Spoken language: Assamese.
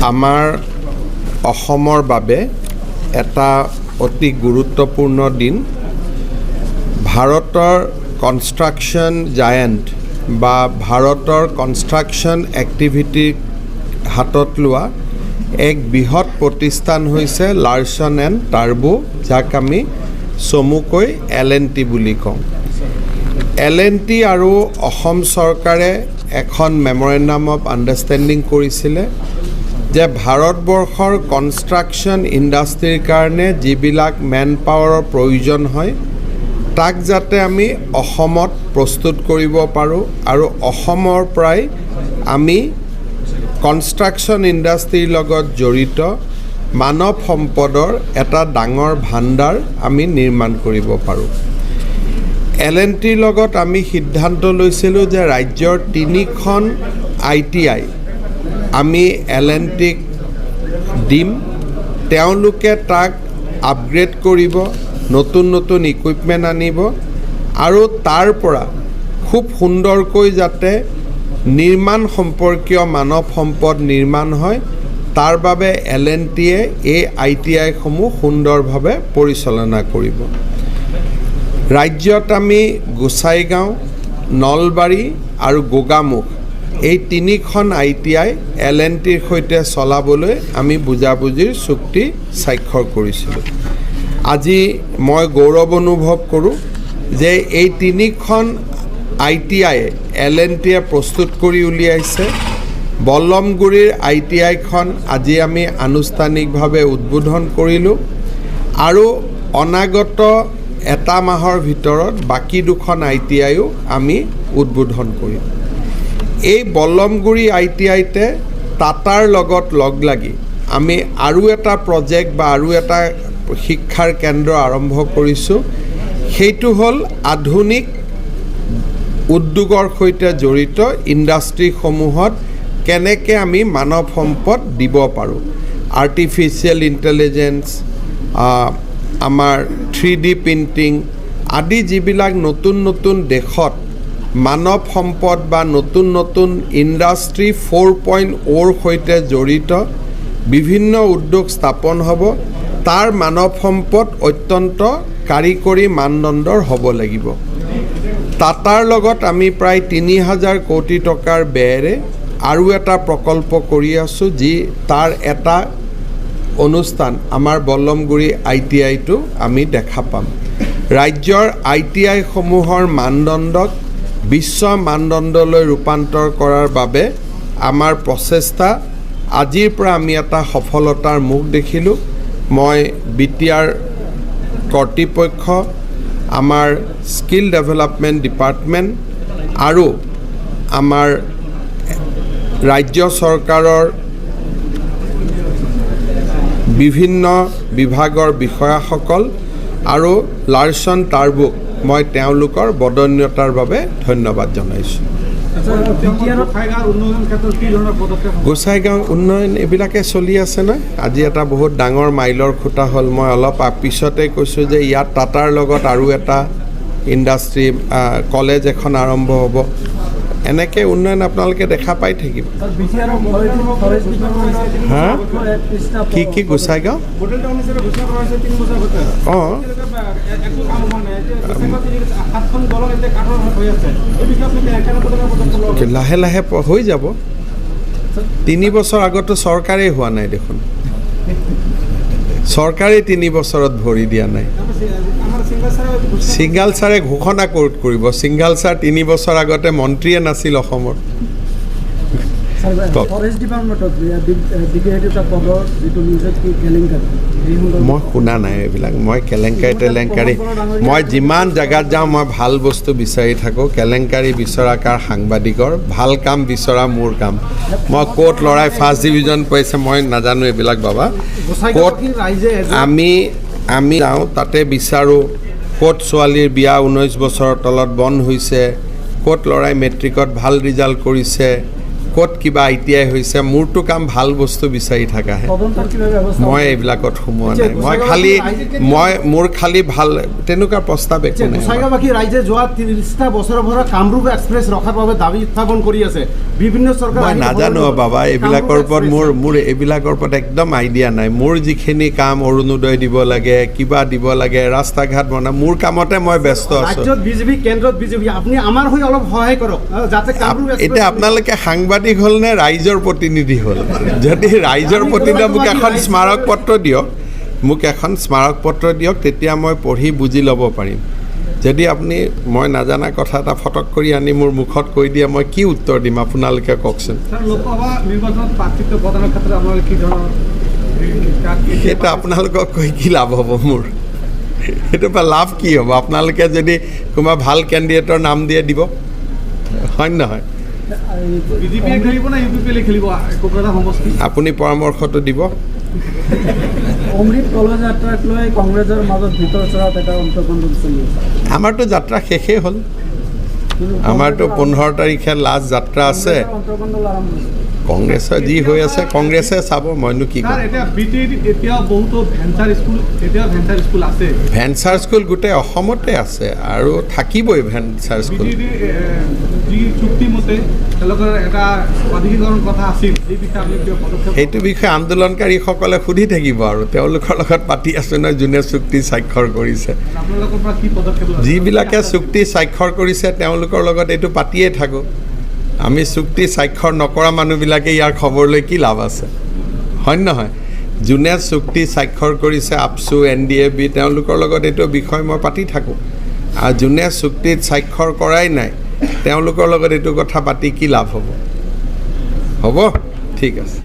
আমাৰ অসমৰ বাবে এটা অতি গুৰুত্বপূৰ্ণ দিন। ভাৰতৰ কনষ্ট্ৰাকশ্যন জায়েণ্ট বা ভাৰতৰ কনষ্ট্ৰাকশ্যন এক্টিভিটিক হাতত লোৱা এক বৃহৎ প্ৰতিষ্ঠান হৈছে লাৰ্ছন এণ্ড টাৰ্বো, যাক আমি চমুকৈ L&T বুলি কওঁ। L&T আৰু অসম চৰকাৰে এখন মেমৰেণ্ডাম অফ আণ্ডাৰষ্টেণ্ডিং কৰিছিলে যে ভাৰতবৰ্ষৰ কনষ্ট্ৰাকশ্যন ইণ্ডাষ্ট্ৰীৰ কাৰণে যিবিলাক মেন পাৱাৰৰ প্ৰয়োজন হয় তাক যাতে আমি অসমত প্ৰস্তুত কৰিব পাৰোঁ আৰু অসমৰ পৰাই আমি কনষ্ট্ৰাকশ্যন ইণ্ডাষ্ট্ৰীৰ লগত জড়িত মানৱ সম্পদৰ এটা ডাঙৰ ভাণ্ডাৰ আমি নিৰ্মাণ কৰিব পাৰোঁ। L&Tৰ লগত আমি সিদ্ধান্ত লৈছিলোঁ যে ৰাজ্যৰ 3খন ITI আমি L&Tক দিম, তেওঁলোকে তাক আপগ্ৰেড কৰিব, নতুন নতুন ইকুইপমেণ্ট আনিব আৰু তাৰ পৰা খুব সুন্দৰকৈ যাতে নিৰ্মাণ সম্পৰ্কীয় মানৱ সম্পদ নিৰ্মাণ হয় তাৰ বাবে L&Tয়ে এই ITIসমূহ সুন্দৰভাৱে পৰিচালনা কৰিব। ৰাজ্যত আমি গোসাইগাঁও, নলবাৰী আৰু গোগামুখ এই 3খন ITI L&Tৰ সৈতে চলাবলৈ আমি বুজাবুজিৰ চুক্তি স্বাক্ষৰ কৰিছিলোঁ। আজি মই গৌৰৱ অনুভৱ কৰোঁ যে এই 3খন ITI L&Tয়ে প্ৰস্তুত কৰি উলিয়াইছে। বল্লমগুৰিৰ ITIখন আজি আমি আনুষ্ঠানিকভাৱে উদ্বোধন কৰিলোঁ আৰু অনাগত এটা মাহৰ ভিতৰত বাকী 2খন ITIও আমি উদ্বোধন কৰিম। এই বল্লমগুৰি ITIতে টাটাৰ লগত লগ লাগি আমি আৰু এটা প্ৰজেক্ট বা আৰু এটা শিক্ষাৰ কেন্দ্ৰ আৰম্ভ কৰিছোঁ। সেইটো হ'ল আধুনিক উদ্যোগৰ সৈতে জড়িত ইণ্ডাষ্ট্ৰীসমূহত কেনেকৈ আমি মানৱ সম্পদ দিব পাৰোঁ। আৰ্টিফিচিয়েল ইণ্টেলিজেঞ্চ, আমাৰ 3D প্ৰিণ্টিং আদি যিবিলাক নতুন নতুন দেশত মানৱ সম্পদ বা নতুন নতুন ইণ্ডাষ্ট্ৰী 4.0ৰ সৈতে জড়িত বিভিন্ন উদ্যোগ স্থাপন হ'ব, তাৰ মানৱ সম্পদ অত্যন্ত কাৰিকৰী মানদণ্ডৰ হ'ব লাগিব। টাটাৰ লগত আমি প্ৰায় 3,000 কোটি টকাৰ ব্যয়েৰে আৰু এটা প্ৰকল্প কৰি আছোঁ, যি তাৰ এটা অনুষ্ঠান আমাৰ বল্লমগুৰি ITIটো আমি দেখা পাম। ৰাজ্যৰ ITIসমূহৰ মানদণ্ডক বিশ্ব মানদণ্ডলৈ ৰূপান্তৰ কৰাৰ বাবে আমাৰ প্ৰচেষ্টা, আজিৰ পৰা আমি এটা সফলতাৰ মুখ দেখিলোঁ। মই BTR কৰ্তৃপক্ষ, আমাৰ স্কিল ডেভেলপমেণ্ট ডিপাৰ্টমেণ্ট আৰু আমাৰ ৰাজ্য চৰকাৰৰ বিভিন্ন বিভাগৰ বিষয়াসকল আৰু লাৰ্ছন টাৰ্বোক মই তেওঁলোকৰ বদন্যতাৰ বাবে ধন্যবাদ জনাইছোঁ। গোসাইগাঁও উন্নয়ন এইবিলাকে চলি আছে নহয়। আজি এটা বহুত ডাঙৰ মাইলৰ খুঁটা হ'ল। মই অলপ পিছতে কৈছোঁ যে ইয়াত টাটাৰ লগত আৰু এটা ইণ্ডাষ্ট্ৰী কলেজ এখন আৰম্ভ হ'ব। এনেকৈ উন্নয়ন আপোনালোকে দেখা পাই থাকিব। হা কি গোসাইগাঁও? অঁ, লাহে লাহে হৈ যাব। 3 বছৰ আগতো চৰকাৰেই হোৱা নাই দেখোন। চৰকাৰেই 3 বছৰত ভৰি দিয়া নাই। সিংঘাল ছাৰে ঘোষণা ক'ত কৰিব? সিংঘাল ছাৰ 3 বছৰ আগতে মন্ত্ৰীয়ে নাছিল অসমৰ। মই শুনা নাই এইবিলাক। মই কেলেংকাৰী মই যিমান জেগাত যাওঁ মই ভাল বস্তু বিচাৰি থাকোঁ। কেলেংকাৰী বিচৰা কাৰ সাংবাদিকৰ, ভাল কাম বিচৰা মোৰ কাম। মই ক'ত ল'ৰাই ফাৰ্ষ্ট ডিভিজন পাইছে মই নাজানো এইবিলাক বাবা। ক'ত আমি যাওঁ তাতে বিচাৰোঁ ক'ত ছোৱালীৰ বিয়া 19 বছৰৰ তলত বন্ধ হৈছে, ক'ত ল'ৰাই মেট্ৰিকত ভাল ৰিজাল্ট কৰিছে, ক'ত কিবা ITI হৈছে মোৰতো কাম ভাল বস্তু বিচাৰি থাকাহে মই এইবিলাকত সোমোৱা নাই মোৰ খালি ভাল তেনেকুৱা প্ৰস্তাৱ একো নাই গোসাইগাঁওবাসী ৰাইজে যোৱা 30টা বছৰৰ পৰা কামৰূপ এক্সপ্ৰেছ ৰখাৰ বাবে দাবী উত্থাপন কৰি আছে বিভিন্ন চৰকাৰ মই নাজানো বাবা এইবিলাকৰ ওপৰত মোৰ এইবিলাকৰ ওপৰত একদম আইডিয়া নাই মোৰ যিখিনি কাম অৰুণোদয় দিব লাগে কিবা দিব লাগে ৰাস্তা ঘাট বনা মোৰ কামতে মই ব্যস্ত আছো ৰাজ্যত বিজেপি কেন্দ্ৰত বিজেপি আপুনি আমাৰ হৈ অলপ সহায় কৰক যাতে কামৰূপ এটা আপোনালোকে সাংবাদিক হ'ল নে ৰাইজৰ প্ৰতিনিধি হ'ল যদি ৰাইজৰ প্ৰতিনিধি মোক এখন স্মাৰক পত্ৰ দিয়ক তেতিয়া মই পঢ়ি বুজি ল'ব পাৰিম যদি আপুনি মই নাজানা কথা এটা ফটক কৰি আনি মোৰ মুখত কৈ দিয়ে মই কি উত্তৰ দিম আপোনালোকে কওকচোন সেইটো আপোনালোকক কৈ কি লাভ হ'ব মোৰ সেইটো পৰা লাভ কি হ'ব আপোনালোকে যদি কোনোবা ভাল কেণ্ডিডেটৰ নাম দিয়ে দিব হয় নহয় আপুনি পৰামৰ্শটো দিব অমৃত কলেজ যাত্ৰাক লৈ কংগ্ৰেছৰ মাজত ভিতৰ চৰাত এটা অন্তৰ্কণ্ডল চলি আছে আমাৰতো যাত্ৰা শেষেই হ'ল আমাৰতো 15 তাৰিখে লাষ্ট যাত্ৰা আছে কংগ্ৰেছৰ যি হৈ আছে কংগ্ৰেছে চাব মইনো কি ক'ম ভেঞ্চাৰ স্কুল গোটেই অসমতে আছে আৰু থাকিবই ভেঞ্চাৰ স্কুল সেইটো বিষয়ে আন্দোলনকাৰীসকলে সুধি থাকিব আৰু তেওঁলোকৰ লগত পাতি আছো নহয় যোনে চুক্তি স্বাক্ষৰ কৰিছে যিবিলাকে চুক্তি স্বাক্ষৰ কৰিছে তেওঁলোকৰ লগত এইটো পাতিয়ে থাকোঁ আমি চুক্তি স্বাক্ষৰ নকৰা মানুহবিলাকে ইয়াৰ খবৰ লৈ কি লাভ আছে হয় নহয় যোনে চুক্তি স্বাক্ষৰ কৰিছে আপচু NDAB তেওঁলোকৰ লগত এইটো বিষয় মই পাতি থাকোঁ আৰু যোনে চুক্তিত স্বাক্ষৰ কৰাই নাই তেওঁলোকৰ লগত এইটো কথা পাতি কি লাভ হ'ব ঠিক আছে